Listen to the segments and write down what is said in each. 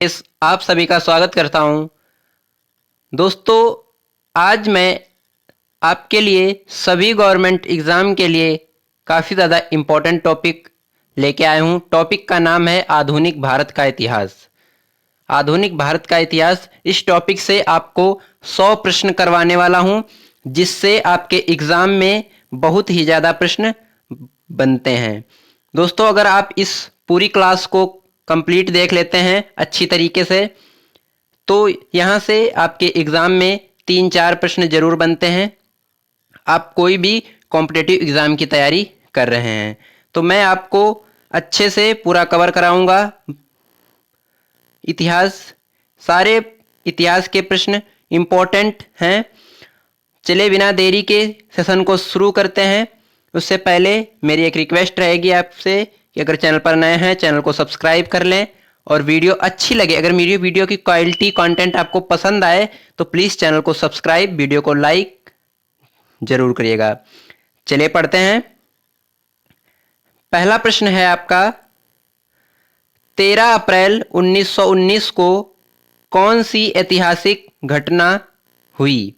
आप सभी का स्वागत करता हूं। दोस्तों, आज मैं आपके लिए सभी गवर्नमेंट एग्ज़ाम के लिए काफ़ी ज़्यादा इम्पोर्टेंट टॉपिक लेके आया हूं। टॉपिक का नाम है आधुनिक भारत का इतिहास। आधुनिक भारत का इतिहास, इस टॉपिक से आपको 100 प्रश्न करवाने वाला हूं, जिससे आपके एग्ज़ाम में बहुत ही ज़्यादा प्रश्न बनते हैं। दोस्तों, अगर आप इस पूरी क्लास को कंप्लीट देख लेते हैं अच्छी तरीके से, तो यहाँ से आपके एग्ज़ाम में 3-4 प्रश्न जरूर बनते हैं। आप कोई भी कॉम्पिटिटिव एग्ज़ाम की तैयारी कर रहे हैं तो मैं आपको अच्छे से पूरा कवर कराऊंगा। इतिहास, सारे इतिहास के प्रश्न इम्पोर्टेंट हैं। चले बिना देरी के सेशन को शुरू करते हैं। उससे पहले मेरी एक रिक्वेस्ट रहेगी आपसे कि अगर चैनल पर नए हैं, चैनल को सब्सक्राइब कर लें, और वीडियो अच्छी लगे, अगर मेरी वीडियो की क्वालिटी कंटेंट आपको पसंद आए तो प्लीज़ चैनल को सब्सक्राइब, वीडियो को लाइक जरूर करिएगा। चलिए पढ़ते हैं। पहला प्रश्न है आपका, 13 अप्रैल 1919 को कौन सी ऐतिहासिक घटना हुई?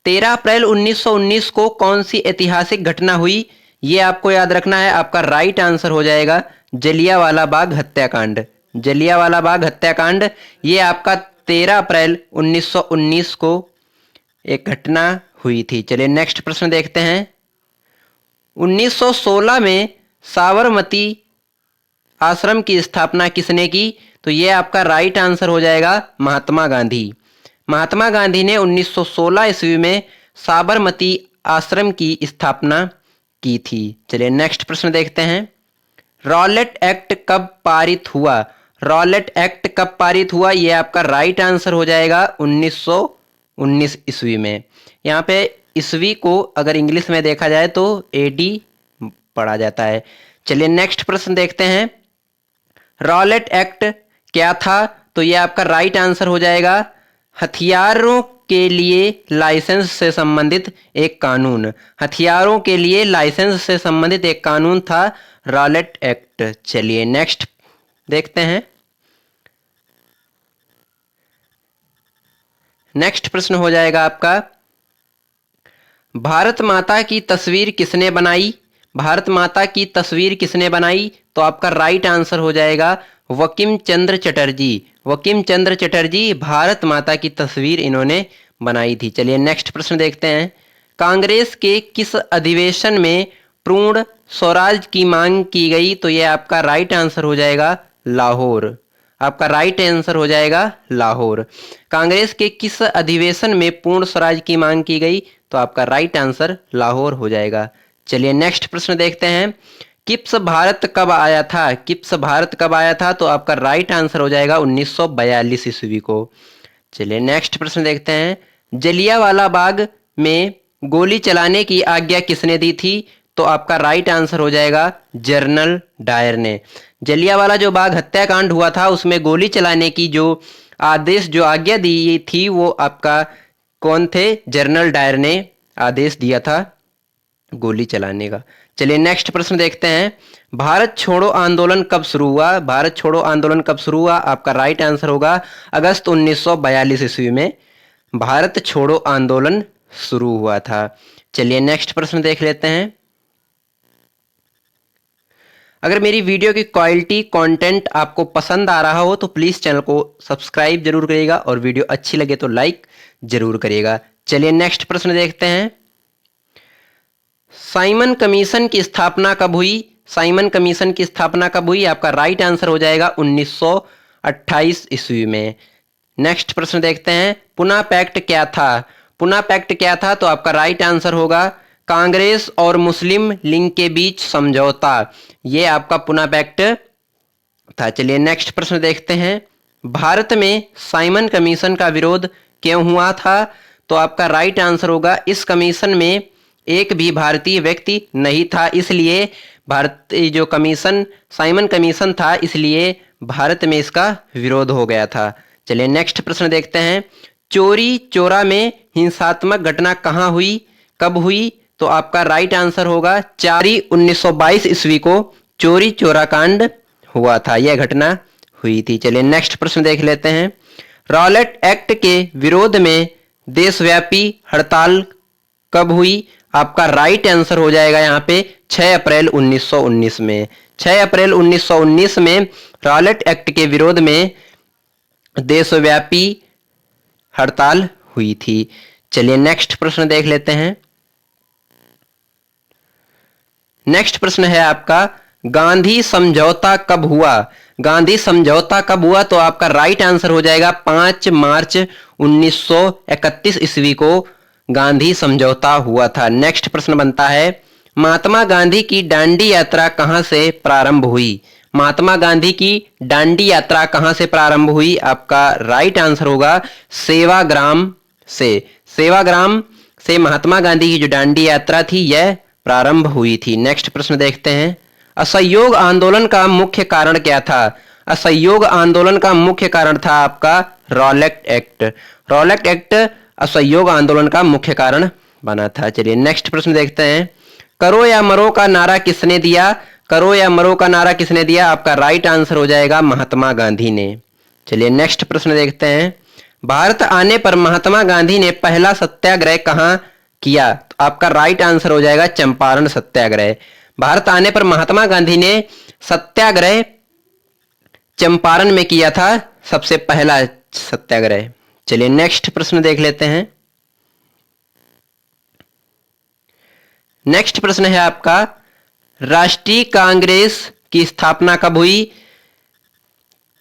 13 अप्रैल 1919 को कौन सी ऐतिहासिक घटना हुई? ये आपको याद रखना है। आपका राइट आंसर हो जाएगा जलियांवाला बाग हत्याकांड। जलियांवाला बाग हत्याकांड, ये आपका 13 अप्रैल 1919 को एक घटना हुई थी। चलिए नेक्स्ट प्रश्न देखते हैं। 1916 में साबरमती आश्रम की स्थापना किसने की? तो ये आपका राइट आंसर हो जाएगा महात्मा गांधी। महात्मा गांधी ने 1916 ईस्वी में साबरमती आश्रम की स्थापना की थी। चलिए नेक्स्ट प्रश्न देखते हैं। रॉलेट एक्ट कब पारित हुआ? रॉलेट एक्ट कब पारित हुआ? ये आपका राइट आंसर हो जाएगा 1919 ईस्वी में। यहाँ पे ईस्वी को अगर इंग्लिश में देखा जाए तो एडी पढ़ा जाता है। चलिए नेक्स्ट प्रश्न देखते हैं। रॉलेट एक्ट क्या था? तो ये आपका राइट आंसर हो जाएगा हथियारों के लिए लाइसेंस से संबंधित एक कानून। हथियारों के लिए लाइसेंस से संबंधित एक कानून था रॉलेट एक्ट। चलिए नेक्स्ट देखते हैं। नेक्स्ट प्रश्न हो जाएगा आपका, भारत माता की तस्वीर किसने बनाई? भारत माता की तस्वीर किसने बनाई? तो आपका राइट आंसर हो जाएगा वकीम चंद्र चटर्जी। वकीम चंद्र चटर्जी भारत माता की तस्वीर इन्होंने बनाई थी। चलिए नेक्स्ट प्रश्न देखते हैं। कांग्रेस के किस अधिवेशन में पूर्ण स्वराज की मांग की गई? तो यह आपका राइट आंसर हो जाएगा लाहौर। आपका राइट आंसर हो जाएगा लाहौर। कांग्रेस के किस अधिवेशन में पूर्ण स्वराज की मांग की गई? तो आपका राइट आंसर लाहौर हो जाएगा। चलिए नेक्स्ट प्रश्न देखते हैं। किप्स भारत कब आया था? किप्स भारत कब आया था? तो आपका राइट आंसर हो जाएगा 1942 ईस्वी को। चलिए नेक्स्ट प्रश्न देखते हैं। जलियांवाला बाग में गोली चलाने की आज्ञा किसने दी थी? तो आपका राइट आंसर हो जाएगा जनरल डायर ने। जलियांवाला जो बाग हत्याकांड हुआ था उसमें गोली चलाने की जो आदेश, जो आज्ञा दी थी, वो आपका कौन थे? जनरल डायर ने आदेश दिया था गोली चलाने का। चलिए नेक्स्ट प्रश्न देखते हैं। भारत छोड़ो आंदोलन कब शुरू हुआ? भारत छोड़ो आंदोलन कब शुरू हुआ? आपका राइट आंसर होगा अगस्त 1942 ईस्वी में भारत छोड़ो आंदोलन शुरू हुआ था। चलिए नेक्स्ट प्रश्न देख लेते हैं। अगर मेरी वीडियो की क्वालिटी कंटेंट आपको पसंद आ रहा हो तो प्लीज़ चैनल को सब्सक्राइब जरूर करिएगा, और वीडियो अच्छी लगे तो लाइक जरूर करिएगा। चलिए नेक्स्ट प्रश्न देखते हैं। साइमन कमीशन की स्थापना कब हुई? साइमन कमीशन की स्थापना कब हुई? आपका राइट आंसर हो जाएगा 1928 ईस्वी में। नेक्स्ट प्रश्न देखते हैं। पुना पैक्ट क्या था? पुना पैक्ट क्या था? तो आपका राइट आंसर होगा कांग्रेस और मुस्लिम लीग के बीच समझौता। ये आपका पुना पैक्ट था। चलिए नेक्स्ट प्रश्न देखते हैं। भारत में साइमन कमीशन का विरोध क्यों हुआ था? तो आपका राइट आंसर होगा इस कमीशन में एक भी भारतीय व्यक्ति नहीं था, इसलिए भारतीय जो कमीशन साइमन कमीशन था, इसलिए भारत में इसका विरोध हो गया था। चलिए नेक्स्ट प्रश्न देखते हैं। चोरी चोरा में हिंसात्मक घटना कहाँ हुई, कब हुई? तो आपका राइट आंसर होगा 4 1922 ईस्वी को चोरी चोरा कांड हुआ था, यह घटना हुई थी। चलिए नेक्स्ट प्रश्न देख लेते हैं। रॉलेट एक्ट के विरोध में देशव्यापी हड़ताल कब हुई? आपका राइट आंसर हो जाएगा यहाँ पे 6 अप्रैल 1919 में। 6 अप्रैल 1919 में रॉलेट एक्ट के विरोध में देशव्यापी हड़ताल हुई थी। चलिए नेक्स्ट प्रश्न देख लेते हैं। नेक्स्ट प्रश्न है आपका, गांधी समझौता कब हुआ? गांधी समझौता कब हुआ? तो आपका राइट आंसर हो जाएगा 5 मार्च 1931 ईस्वी को गांधी समझौता हुआ था। नेक्स्ट प्रश्न बनता है, महात्मा गांधी की दांडी यात्रा कहां से प्रारंभ हुई? महात्मा गांधी की दांडी यात्रा कहां से प्रारंभ हुई? आपका राइट आंसर होगा सेवाग्राम से। सेवाग्राम से महात्मा गांधी की जो दांडी यात्रा थी यह प्रारंभ हुई थी। नेक्स्ट प्रश्न देखते हैं, असहयोग आंदोलन का मुख्य कारण क्या था? असहयोग आंदोलन का मुख्य कारण था आपका रॉलेट एक्ट। रॉलेट एक्ट असहयोग आंदोलन का मुख्य कारण बना था। चलिए नेक्स्ट प्रश्न देखते हैं, करो या मरो का नारा किसने दिया? करो या मरो का नारा किसने दिया? आपका राइट आंसर हो जाएगा महात्मा गांधी ने। चलिए नेक्स्ट प्रश्न देखते हैं, भारत आने पर महात्मा गांधी ने पहला सत्याग्रह कहां किया? तो आपका राइट आंसर हो जाएगा चंपारण सत्याग्रह। भारत आने पर महात्मा गांधी ने सत्याग्रह चंपारण में किया था, सबसे पहला सत्याग्रह। चलिए नेक्स्ट प्रश्न देख लेते हैं। नेक्स्ट प्रश्न है आपका, राष्ट्रीय कांग्रेस की स्थापना कब हुई?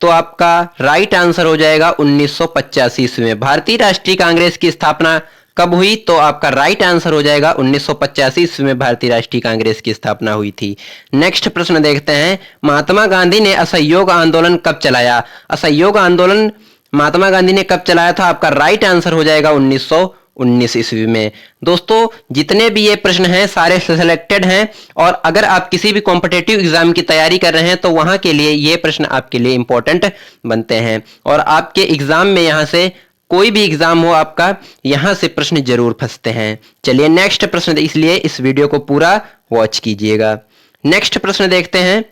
तो आपका राइट आंसर हो जाएगा 1985 ईस्वी में। भारतीय राष्ट्रीय कांग्रेस की स्थापना कब हुई? तो आपका राइट आंसर हो जाएगा 1985 ईस्वी में भारतीय राष्ट्रीय कांग्रेस की स्थापना हुई थी। नेक्स्ट प्रश्न देखते हैं, महात्मा गांधी ने असहयोग आंदोलन कब चलाया? असहयोग आंदोलन महात्मा गांधी ने कब चलाया था? आपका राइट आंसर हो जाएगा 1919 ईस्वी में। दोस्तों जितने भी ये प्रश्न हैं सारे सिलेक्टेड हैं, और अगर आप किसी भी कॉम्पिटिटिव एग्जाम की तैयारी कर रहे हैं तो वहां के लिए ये प्रश्न आपके लिए इंपॉर्टेंट बनते हैं, और आपके एग्जाम में यहां से कोई भी एग्जाम हो आपका, यहां से प्रश्न जरूर फंसते हैं। चलिए नेक्स्ट प्रश्न, इसलिए इस वीडियो को पूरा वॉच कीजिएगा। नेक्स्ट प्रश्न देखते हैं,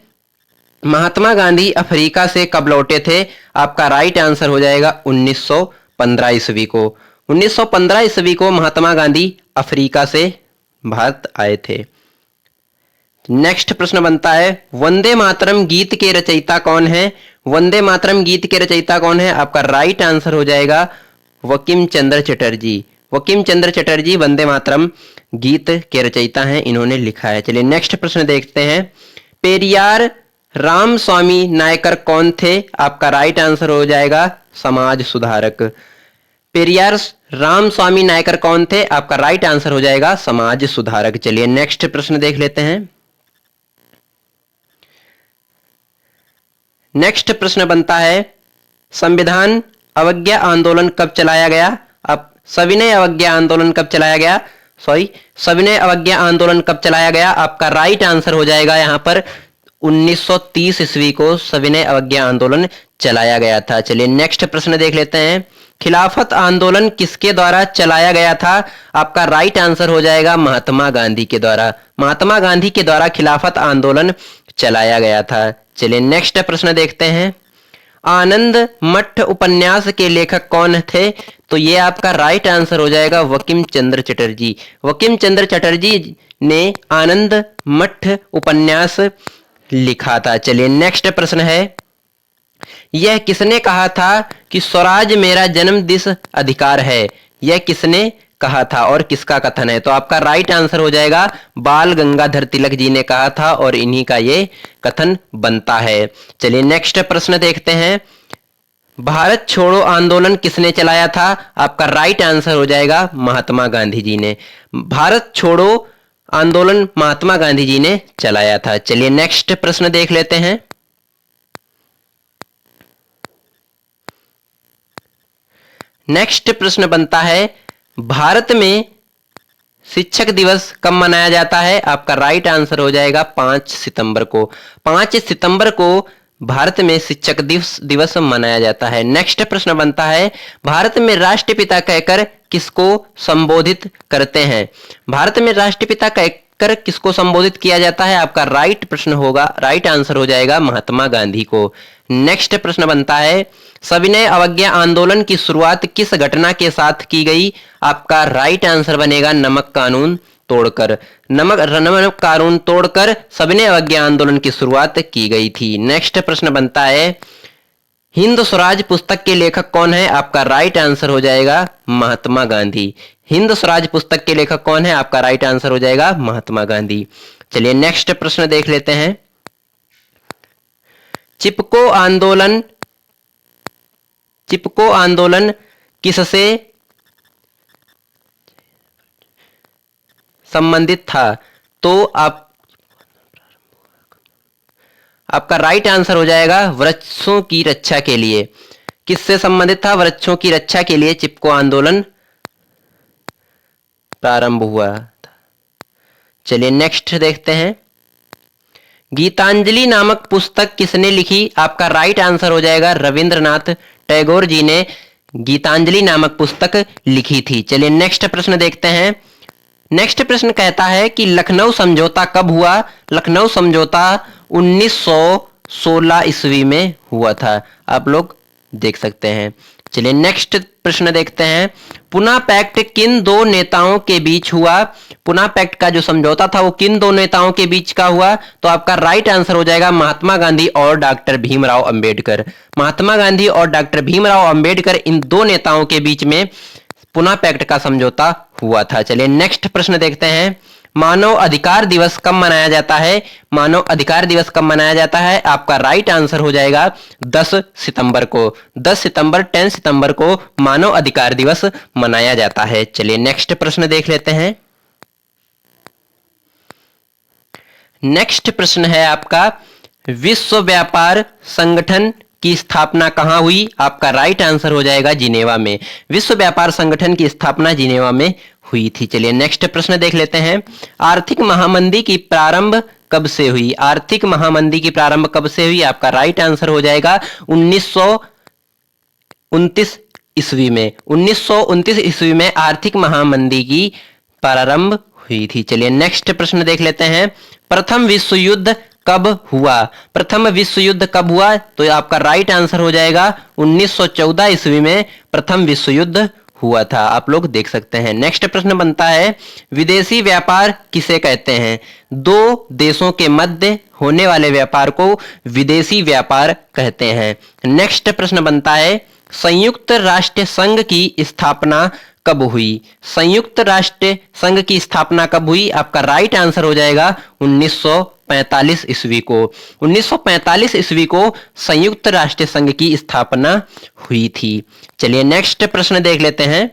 महात्मा गांधी अफ्रीका से कब लौटे थे? आपका राइट आंसर हो जाएगा 1915 ईस्वी को। 1915 ईस्वी को महात्मा गांधी अफ्रीका से भारत आए थे। नेक्स्ट प्रश्न बनता है, वंदे मातरम गीत के रचयिता कौन है? वंदे मातरम गीत के रचयिता कौन है? आपका राइट आंसर हो जाएगा बंकिम चंद्र चटर्जी। बंकिम चंद्र चटर्जी वंदे मातरम गीत के रचयिता हैं, इन्होंने लिखा है। चलिए नेक्स्ट प्रश्न देखते हैं, पेरियार रामस्वामी नायकर कौन थे? आपका राइट आंसर हो जाएगा समाज सुधारक। पेरियार रामस्वामी नायकर कौन थे? आपका राइट आंसर हो जाएगा समाज सुधारक। चलिए नेक्स्ट प्रश्न देख लेते हैं। नेक्स्ट प्रश्न बनता है, संविधान अवज्ञा आंदोलन कब चलाया गया? अब सविनय अवज्ञा आंदोलन कब चलाया गया? सविनय अवज्ञा आंदोलन कब चलाया गया? आपका राइट आंसर हो जाएगा यहां पर 1930 ईस्वी को सविनय अवज्ञा आंदोलन चलाया गया था। चलिए नेक्स्ट प्रश्न देख लेते हैं, खिलाफत आंदोलन किसके द्वारा चलाया गया था? आपका राइट आंसर हो जाएगा महात्मा गांधी के द्वारा। महात्मा गांधी के द्वारा खिलाफत आंदोलन चलाया गया था। चलिए नेक्स्ट प्रश्न देखते हैं, आनंद मठ उपन्यास के लेखक कौन थे? तो ये आपका राइट आंसर हो जाएगा बंकिम चंद्र चटर्जी। बंकिम चंद्र चटर्जी ने आनंद मठ उपन्यास लिखा था। चलिए नेक्स्ट प्रश्न है, यह किसने कहा था कि स्वराज मेरा जन्मदिन अधिकार है? यह किसने कहा था और किसका कथन है? तो आपका राइट आंसर हो जाएगा बाल गंगाधर तिलक जी ने कहा था, और इन्हीं का ये कथन बनता है। चलिए नेक्स्ट प्रश्न देखते हैं, भारत छोड़ो आंदोलन किसने चलाया था? आपका राइट आंसर हो जाएगा महात्मा गांधी जी ने। भारत छोड़ो आंदोलन महात्मा गांधी जी ने चलाया था। चलिए नेक्स्ट प्रश्न देख लेते हैं, नेक्स्ट प्रश्न बनता है, भारत में शिक्षक दिवस कब मनाया जाता है? आपका राइट आंसर हो जाएगा 5 सितंबर को। 5 सितंबर को भारत में शिक्षक दिवस मनाया जाता है। नेक्स्ट प्रश्न बनता है, भारत में राष्ट्रपिता कहकर किसको संबोधित करते हैं? भारत में राष्ट्रपिता लिखकर किसको संबोधित किया जाता है? आपका राइट प्रश्न होगा, राइट आंसर हो जाएगा महात्मा गांधी को। नेक्स्ट प्रश्न बनता है सविनय अवज्ञा आंदोलन की शुरुआत किस घटना के साथ की गई? आपका राइट आंसर बनेगा नमक कानून तोड़कर। नमक कानून तोड़कर सविनय अवज्ञा आंदोलन की शुरुआत की गई थी। नेक्स्ट प्रश्न बनता है हिंद स्वराज पुस्तक के लेखक कौन है? आपका राइट आंसर हो जाएगा महात्मा गांधी। हिंद स्वराज पुस्तक के लेखक कौन है? आपका राइट आंसर हो जाएगा महात्मा गांधी। चलिए नेक्स्ट प्रश्न देख लेते हैं। चिपको आंदोलन किससे संबंधित था? तो आपका राइट आंसर हो जाएगा वृक्षों की रक्षा के लिए। किससे संबंधित था? वृक्षों की रक्षा के लिए चिपको आंदोलन प्रारंभ हुआ था। चलिए नेक्स्ट देखते हैं। गीतांजलि नामक पुस्तक किसने लिखी? आपका राइट आंसर हो जाएगा रविंद्रनाथ टैगोर जी ने गीतांजलि नामक पुस्तक लिखी थी। चलिए नेक्स्ट प्रश्न देखते हैं। नेक्स्ट प्रश्न कहता है कि लखनऊ समझौता कब हुआ? लखनऊ समझौता 1916 ईस्वी में हुआ था, आप लोग देख सकते हैं। चलिए नेक्स्ट प्रश्न देखते हैं। पुना पैक्ट किन दो नेताओं के बीच हुआ? पुना पैक्ट का जो समझौता था वो किन दो नेताओं के बीच का हुआ? तो आपका राइट आंसर हो जाएगा महात्मा गांधी और डॉक्टर भीमराव अंबेडकर। महात्मा गांधी और डॉक्टर भीमराव अंबेडकर इन दो नेताओं के बीच में पुना पैक्ट का समझौता हुआ था। चलिए नेक्स्ट प्रश्न देखते हैं। मानव अधिकार दिवस कब मनाया जाता है? मानव अधिकार दिवस कब मनाया जाता है? आपका राइट आंसर हो जाएगा 10 सितंबर को। 10 सितंबर को मानव अधिकार दिवस मनाया जाता है। चलिए नेक्स्ट प्रश्न देख लेते हैं। नेक्स्ट प्रश्न है आपका विश्व व्यापार संगठन की स्थापना कहां हुई? आपका राइट आंसर हो जाएगा जिनेवा में। विश्व व्यापार संगठन की स्थापना जिनेवा में हुई थी। चलिए नेक्स्ट प्रश्न देख लेते हैं। आर्थिक महामंदी की प्रारंभ कब से हुई? आर्थिक महामंदी की प्रारंभ कब से हुई? आपका राइट आंसर हो जाएगा 1929 ईस्वी में। 1929 ईस्वी में आर्थिक महामंदी की प्रारंभ हुई थी। चलिए नेक्स्ट प्रश्न देख लेते हैं। प्रथम विश्व युद्ध कब हुआ? प्रथम विश्व युद्ध कब हुआ? तो आपका राइट आंसर हो जाएगा 1914 ईस्वी में प्रथम विश्व युद्ध हुआ था, आप लोग देख सकते हैं। नेक्स्ट प्रश्न बनता है विदेशी व्यापार किसे कहते हैं? दो देशों के मध्य होने वाले व्यापार को विदेशी व्यापार कहते हैं। नेक्स्ट प्रश्न बनता है संयुक्त राष्ट्र संघ की स्थापना कब हुई? संयुक्त राष्ट्र संघ की स्थापना कब हुई? आपका राइट आंसर हो जाएगा 1945 ईस्वी को। 1945 ईस्वी को संयुक्त राष्ट्र संघ की स्थापना हुई थी। चलिए नेक्स्ट प्रश्न देख लेते हैं।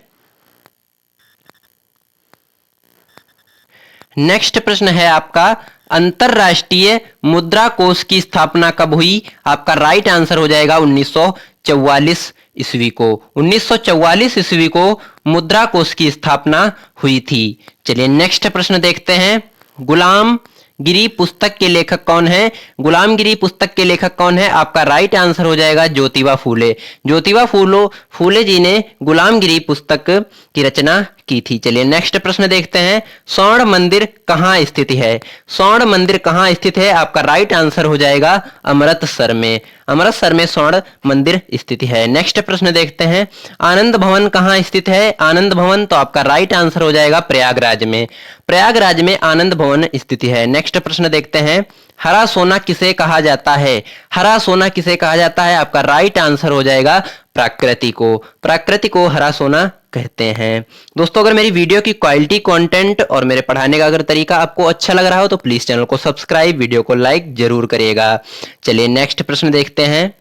नेक्स्ट प्रश्न है आपका अंतरराष्ट्रीय मुद्रा कोष की स्थापना कब हुई? आपका राइट आंसर हो जाएगा 1944 ईस्वी को। 1944 ईस्वी को मुद्रा कोष की स्थापना हुई थी। चलिए नेक्स्ट प्रश्न देखते हैं। गुलामगिरी पुस्तक के लेखक कौन है? गुलामगिरी पुस्तक के लेखक कौन है? आपका राइट आंसर हो जाएगा ज्योतिबा फूले। ज्योतिबा फूले जी ने गुलामगिरी पुस्तक की रचना की थी। चलिए नेक्स्ट प्रश्न देखते हैं। स्वर्ण मंदिर कहाँ स्थित है? स्वर्ण मंदिर कहाँ स्थित है? आपका राइट आंसर हो जाएगा अमृतसर में। अमृतसर में स्वर्ण मंदिर स्थित है। नेक्स्ट प्रश्न देखते हैं। आनंद भवन कहाँ स्थित है? आनंद भवन तो आपका राइट आंसर हो जाएगा प्रयागराज में। प्रयागराज में आनंद भवन स्थित है। नेक्स्ट प्रश्न देखते हैं। हरा सोना किसे कहा जाता है? हरा सोना किसे कहा जाता है? आपका राइट आंसर हो जाएगा प्राकृति को। प्राकृति को हरा सोना कहते हैं। दोस्तों अगर मेरी वीडियो की क्वालिटी कंटेंट और मेरे पढ़ाने का अगर तरीका आपको अच्छा लग रहा हो तो प्लीज चैनल को सब्सक्राइब, वीडियो को लाइक जरूर करिएगा। चलिए नेक्स्ट प्रश्न देखते हैं।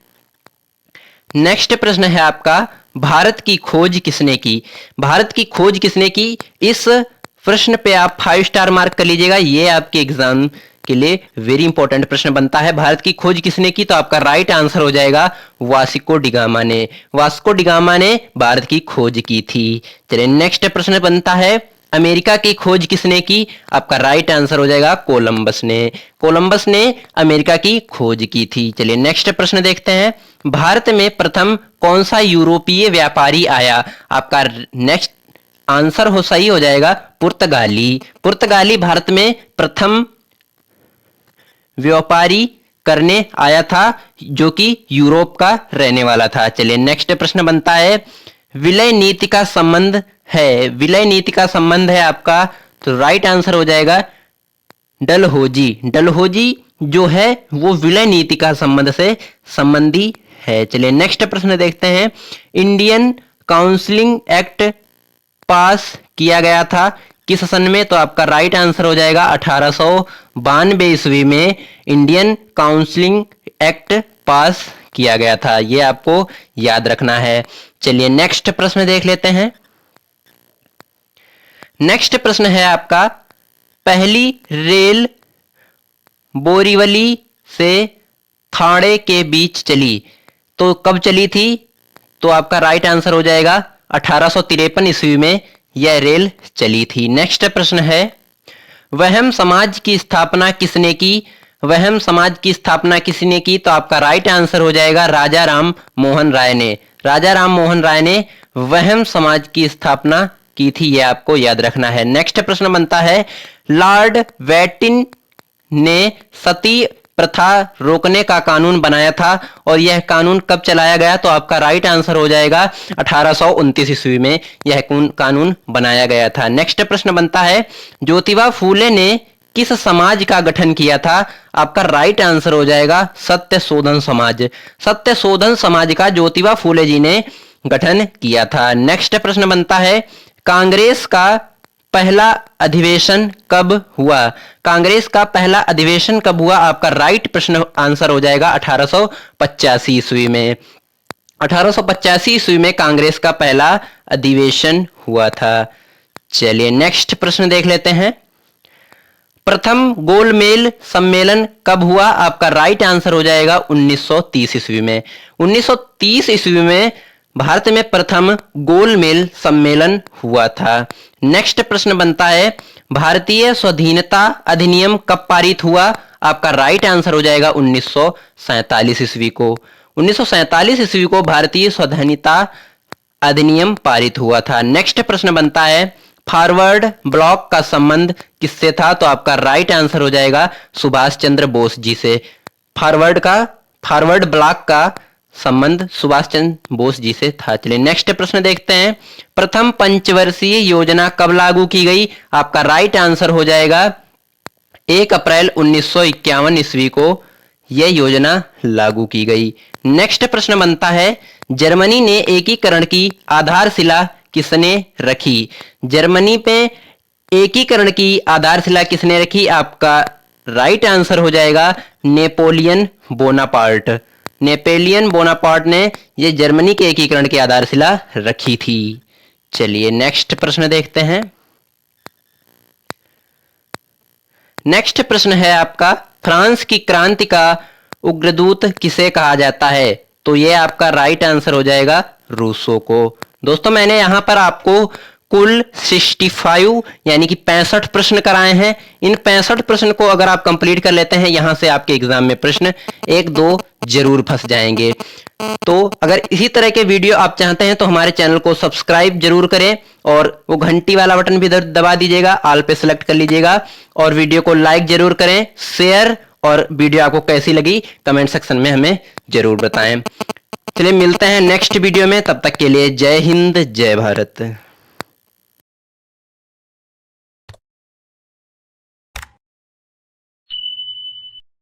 नेक्स्ट प्रश्न है आपका भारत की खोज किसने की? भारत की खोज किसने की? इस प्रश्न पे आप 5 स्टार मार्क कर लीजिएगा, ये आपके एग्जाम के लिए वेरी इंपॉर्टेंट प्रश्न बनता है। भारत की खोज किसने की? तो आपका राइट आंसर हो जाएगा वास्को डिगामा ने। वास्को डिगामा ने भारत की खोज की थी। चलिए नेक्स्ट प्रश्न बनता है अमेरिका की खोज किसने की? आपका राइट आंसर हो जाएगा कोलंबस ने। कोलंबस ने अमेरिका की खोज की थी। चलिए नेक्स्ट प्रश्न देखते हैं। भारत में प्रथम कौन सा यूरोपीय व्यापारी आया? आपका नेक्स्ट आंसर हो सही हो जाएगा पुर्तगाली। पुर्तगाली भारत में प्रथम व्यापारी करने आया था जो कि यूरोप का रहने वाला था। चलिए नेक्स्ट प्रश्न बनता है, विलय नीति का संबंध है, विलय नीति का संबंध है आपका, तो राइट आंसर हो जाएगा डलहौजी। डलहौजी जो है वो विलय नीति का संबंध से संबंधी है। चलिए नेक्स्ट प्रश्न देखते हैं, इंडियन काउंसलिंग एक्ट पास किया गया था किस सन में, तो आपका राइट आंसर हो जाएगा 1892 ईस्वी में इंडियन काउंसलिंग एक्ट पास किया गया था, ये आपको याद रखना है। चलिए नेक्स्ट प्रश्न देख लेते हैं। नेक्स्ट प्रश्न है आपका, पहली रेल बोरीवली से थाणे के बीच चली, तो कब चली थी, तो आपका राइट आंसर हो जाएगा 1853 ईस्वी में यह रेल चली थी। नेक्स्ट प्रश्न है, वहम समाज की स्थापना किसने की, वहम समाज की स्थापना किसने की, तो आपका राइट आंसर हो जाएगा राजा राम मोहन राय ने। राजा राम मोहन राय ने वहम समाज की स्थापना की थी, यह आपको याद रखना है। नेक्स्ट प्रश्न बनता है, लॉर्ड बैटिन ने सती प्रथा रोकने का कानून बनाया था और यह कानून कब चलाया गया, तो आपका राइट आंसर हो जाएगा 1829 ईस्वी में यह कानून बनाया गया था। नेक्स्ट प्रश्न बनता है, ज्योतिबा फूले ने किस समाज का गठन किया था, आपका राइट आंसर हो जाएगा सत्य शोधन समाज। सत्य शोधन समाज का ज्योतिबा फूले जी ने गठन किया था। नेक्स्ट प्रश्न बनता है, कांग्रेस का पहला अधिवेशन कब हुआ, कांग्रेस का पहला अधिवेशन कब हुआ, आपका राइट प्रश्न आंसर हो जाएगा 1885 ईस्वी में। 1885 ईस्वी में कांग्रेस का पहला अधिवेशन हुआ था। चलिए नेक्स्ट प्रश्न देख लेते हैं, प्रथम गोलमेज सम्मेलन कब हुआ, आपका राइट आंसर हो जाएगा 1930 ईस्वी में। 1930 ईस्वी में भारत में प्रथम गोलमेज सम्मेलन हुआ था। नेक्स्ट प्रश्न बनता है, भारतीय स्वाधीनता अधिनियम कब पारित हुआ, आपका राइट आंसर हो जाएगा 1947 ईस्वी को। 1947 ईस्वी को भारतीय स्वाधीनता अधिनियम पारित हुआ था। नेक्स्ट प्रश्न बनता है, फॉरवर्ड ब्लॉक का संबंध किससे था, तो आपका राइट आंसर हो जाएगा सुभाष चंद्र बोस जी से। फॉरवर्ड ब्लॉक का संबंध सुभाष चंद्र बोस जी से था। चलिए नेक्स्ट प्रश्न देखते हैं, प्रथम पंचवर्षीय योजना कब लागू की गई, आपका राइट आंसर हो जाएगा 1 अप्रैल 1951 ईस्वी को यह योजना लागू की गई। नेक्स्ट प्रश्न बनता है, जर्मनी ने एकीकरण की आधारशिला किसने रखी, जर्मनी पे एकीकरण की आधारशिला किसने रखी, आपका राइट आंसर हो जाएगा नेपोलियन बोनापार्ट। नेपोलियन बोनापार्ट ने यह जर्मनी के एकीकरण की आधारशिला रखी थी। चलिए नेक्स्ट प्रश्न देखते हैं। नेक्स्ट प्रश्न है आपका, फ्रांस की क्रांति का उग्रदूत किसे कहा जाता है, तो यह आपका राइट आंसर हो जाएगा रूसो को। दोस्तों मैंने यहां पर आपको कुल 65 यानी कि 65 प्रश्न कराए हैं। इन 65 प्रश्न को अगर आप कंप्लीट कर लेते हैं, यहां से आपके एग्जाम में प्रश्न 1-2 जरूर फंस जाएंगे। तो अगर इसी तरह के वीडियो आप चाहते हैं तो हमारे चैनल को सब्सक्राइब जरूर करें और वो घंटी वाला बटन भी दबा दीजिएगा, ऑल पे सेलेक्ट कर लीजिएगा और वीडियो को लाइक जरूर करें, शेयर, और वीडियो आपको कैसी लगी कमेंट सेक्शन में हमें जरूर बताएं। चलिए मिलते हैं नेक्स्ट वीडियो में, तब तक के लिए जय हिंद जय भारत।